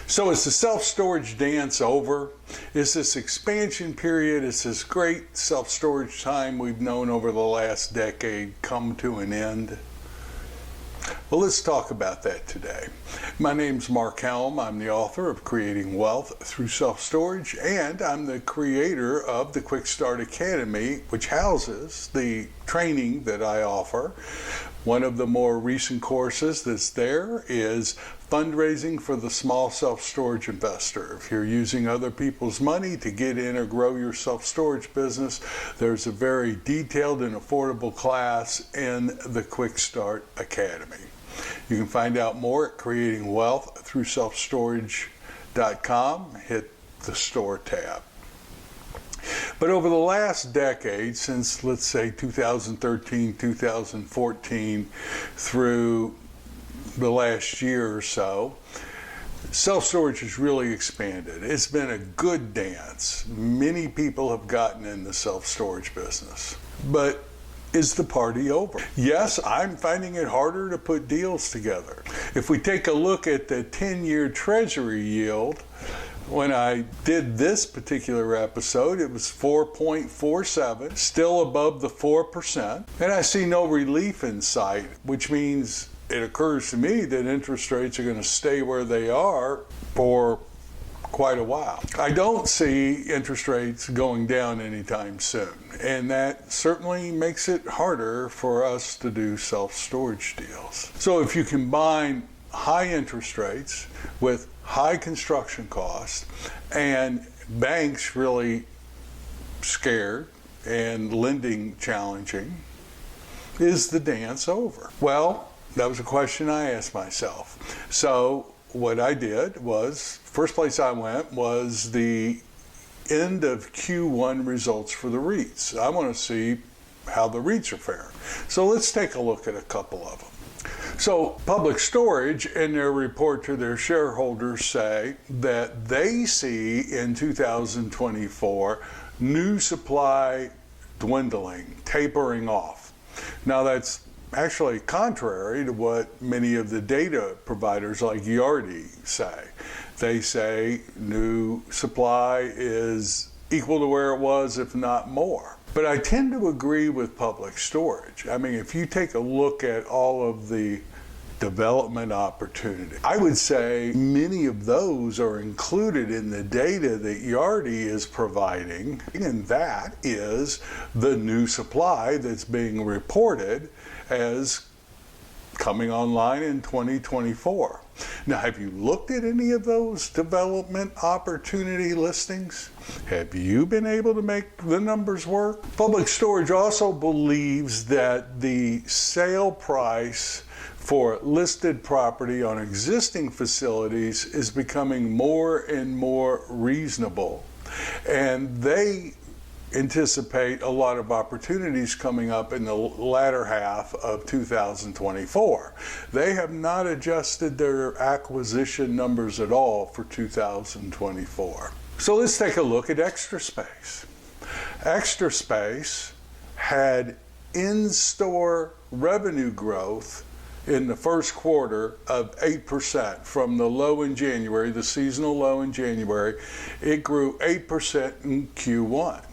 So is the self-storage dance over? Is this expansion period, is this great self-storage time we've known over the last decade come to an end? Well, let's talk about that today. My name's Mark Helm. I'm the author of Creating Wealth Through Self-Storage, and I'm the creator of the Quickstart Academy, which houses the training that I offer. One of the more recent courses that's there is fundraising for the small self-storage investor. If you're using other people's money to get in or grow your self-storage business, there's a very detailed and affordable class in the Quickstart Academy. You can find out more at creatingwealththroughselfstorage.com. Hit the store tab. But over the last decade, since let's say 2013, 2014, through the last year or so, self-storage has really expanded. It's been a good dance. Many people have gotten in the self-storage business. But is the party over? Yes, I'm finding it harder to put deals together. If we take a look at the 10-year Treasury yield, when I did this particular episode, it was 4.47, still above the 4%, and I see no relief in sight, which means it occurs to me that interest rates are going to stay where they are for quite a while. I don't see interest rates going down anytime soon, and that certainly makes it harder for us to do self-storage deals. So if you combine high interest rates with high construction costs and banks really scared and lending challenging, is the dance over? Well, that was a question I asked myself. So what I did was, first place I went was the end of Q1 results for the REITs. I want to see how the REITs are faring. So let's take a look at a couple of them. So Public Storage, in their report to their shareholders, say that they see in 2024 new supply dwindling, tapering off. Now that's actually contrary to what many of the data providers like Yardi say. They say new supply is equal to where it was, if not more. But I tend to agree with Public Storage. I mean, if you take a look at all of the development opportunity, I would say many of those are included in the data that Yardi is providing, and that is the new supply that's being reported as coming online in 2024. Now, have you looked at any of those development opportunity listings? Have you been able to make the numbers work? Public Storage also believes that the sale price for listed property on existing facilities is becoming more and more reasonable, and they anticipate a lot of opportunities coming up in the latter half of 2024. They have not adjusted their acquisition numbers at all for 2024. So let's take a look at Extra Space. Extra Space had in-store revenue growth in the first quarter of 8% from the low in January, the seasonal low in January. It grew 8% in Q1.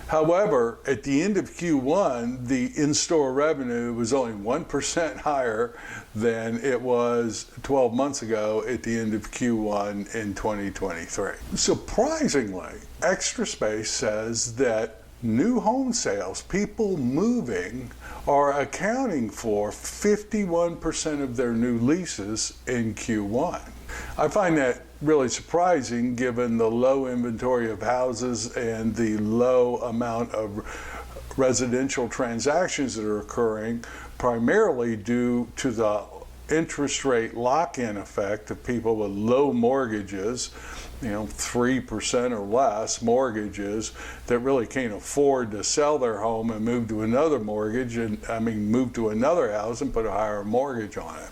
However, at the end of Q1, the in-store revenue was only 1% higher than it was 12 months ago at the end of Q1 in 2023. Surprisingly, Extra Space says that new home sales, people moving, are accounting for 51% of their new leases in Q1. I find that really surprising given the low inventory of houses and the low amount of residential transactions that are occurring, primarily due to the interest rate lock-in effect of people with low mortgages, 3% or less mortgages that really can't afford to sell their home and move to another mortgage, move to another house and put a higher mortgage on it.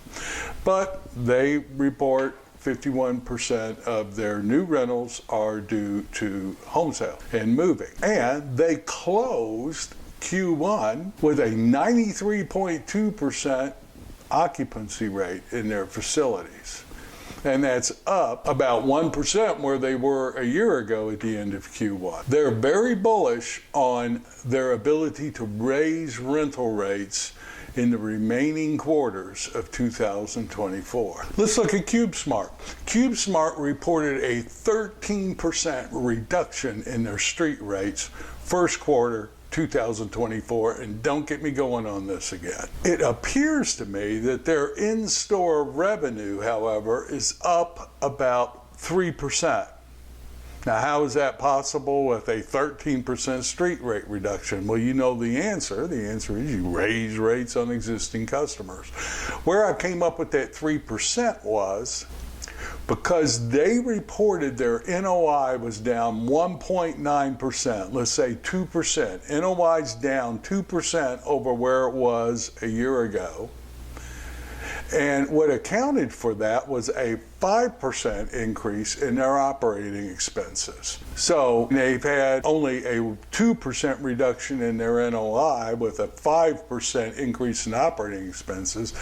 But they report 51% of their new rentals are due to home sales and moving. And they closed Q1 with a 93.2% occupancy rate in their facilities. And that's up about 1% where they were a year ago at the end of Q1. They're very bullish on their ability to raise rental rates in the remaining quarters of 2024. Let's look at CubeSmart. CubeSmart reported a 13% reduction in their street rates first quarter 2024, and don't get me going on this again. It appears to me that their in-store revenue, however, is up about 3%. Now, how is that possible with a 13% street rate reduction? Well, you know the answer. The answer is you raise rates on existing customers. Where I came up with that 3% was because they reported their NOI was down 1.9%, let's say 2%. NOI's down 2% over where it was a year ago. And what accounted for that was a 5% increase in their operating expenses. So they've had only a 2% reduction in their NOI with a 5% increase in operating expenses.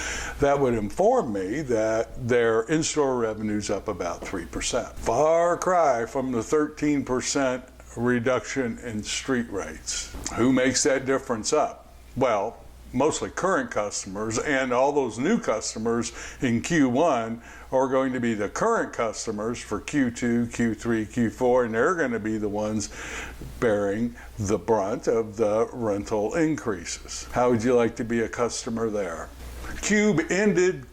That would inform me that their in-store revenue's up about 3%. Far cry from the 13% reduction in street rates. Who makes that difference up? Well, mostly current customers, and all those new customers in Q1 are going to be the current customers for Q2, Q3, Q4, and they're going to be the ones bearing the brunt of the rental increases. How would you like to be a customer there? Cube ended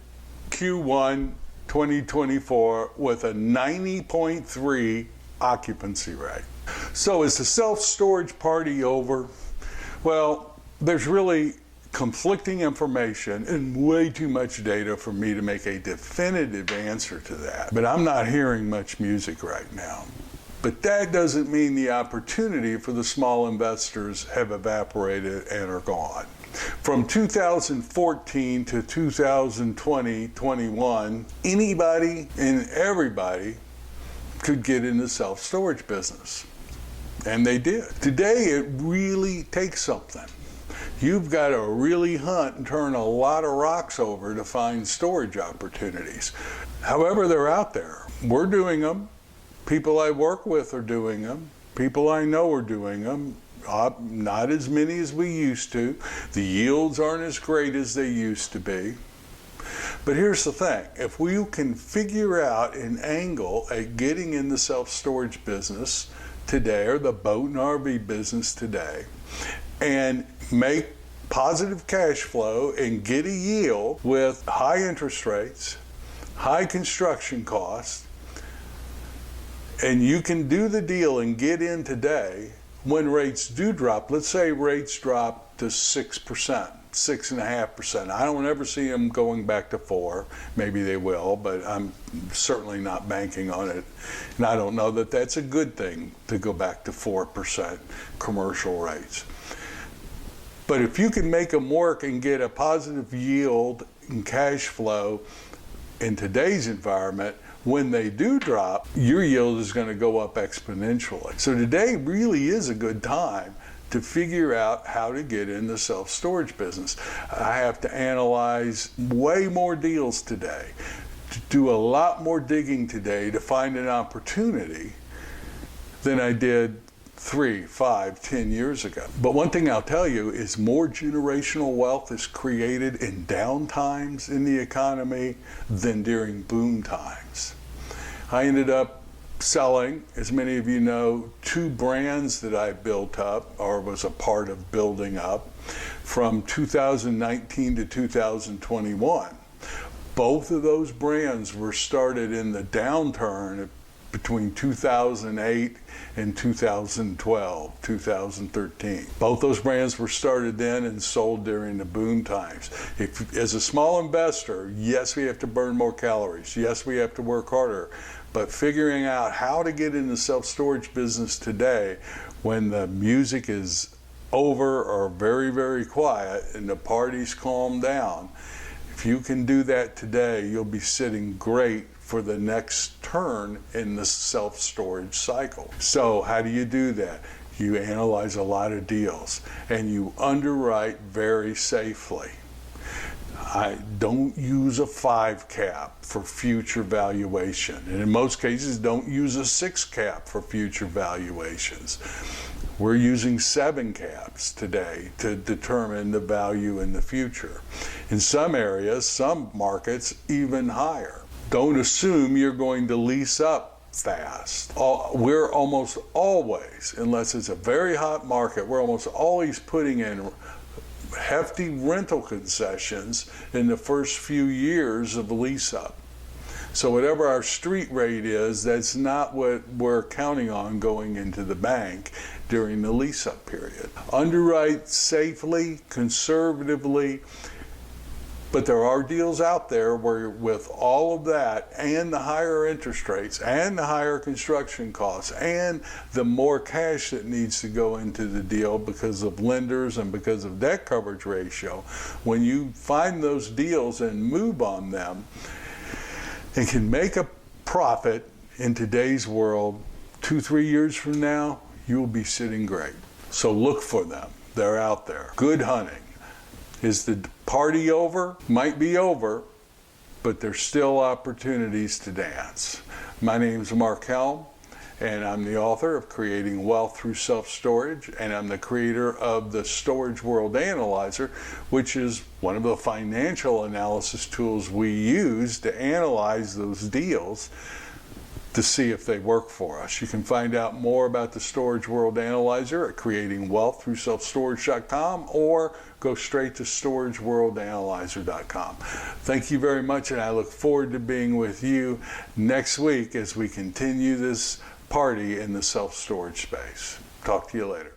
Q1 2024 with a 90.3 occupancy rate. So is the self-storage party over? Well, there's really conflicting information and way too much data for me to make a definitive answer to that. But I'm not hearing much music right now. But that doesn't mean the opportunity for the small investors have evaporated and are gone. From 2014 to 2020-21, anybody and everybody could get in the self-storage business. And they did. Today, it really takes something. You've got to really hunt and turn a lot of rocks over to find storage opportunities. However, they're out there. We're doing them. People I work with are doing them. People I know are doing them. Not as many as we used to. The yields aren't as great as they used to be. But here's the thing. If we can figure out an angle at getting in the self-storage business today, or the boat and RV business today, and make positive cash flow and get a yield with high interest rates, high construction costs, and you can do the deal and get in today when rates do drop. Let's say rates drop to 6%, 6.5%. I don't ever see them going back to 4%. Maybe they will, but I'm certainly not banking on it. And I don't know that that's a good thing to go back to 4% commercial rates. But if you can make them work and get a positive yield and cash flow in today's environment, when they do drop, your yield is going to go up exponentially. So today really is a good time to figure out how to get in the self-storage business. I have to analyze way more deals today, to do a lot more digging today to find an opportunity than I did 3, 5, 10 years ago. But one thing I'll tell you is more generational wealth is created in down times in the economy than during boom times. I ended up selling, as many of you know, 2 brands that I built up or was a part of building up from 2019 to 2021. Both of those brands were started in the downturn between 2008 and 2012, 2013. Both those brands were started then and sold during the boom times. As a small investor, yes, we have to burn more calories. Yes, we have to work harder. But figuring out how to get in the self-storage business today when the music is over or very, very quiet and the party's calmed down, if you can do that today, you'll be sitting great for the next turn in the self-storage cycle. So how do you do that? You analyze a lot of deals and you underwrite very safely. I don't use a 5 cap for future valuation. And in most cases, don't use a 6 cap for future valuations. We're using 7 caps today to determine the value in the future. In some areas, some markets, even higher. Don't assume you're going to lease up fast. We're almost always, unless it's a very hot market, we're almost always putting in hefty rental concessions in the first few years of lease up. So whatever our street rate is, that's not what we're counting on going into the bank during the lease up period. Underwrite safely, conservatively, but there are deals out there where with all of that and the higher interest rates and the higher construction costs and the more cash that needs to go into the deal because of lenders and because of debt coverage ratio, when you find those deals and move on them and can make a profit in today's world, 2-3 years from now, you'll be sitting great. So look for them. They're out there. Good hunting. Is the party over? Might be over, but there's still opportunities to dance. My name is Mark Helm, and I'm the author of Creating Wealth Through Self-Storage, and I'm the creator of the Storage World Analyzer, which is one of the financial analysis tools we use to analyze those deals to see if they work for us. You can find out more about the Storage World Analyzer at creatingwealththroughselfstorage.com or go straight to storageworldanalyzer.com. Thank you very much, and I look forward to being with you next week as we continue this party in the self-storage space. Talk to you later.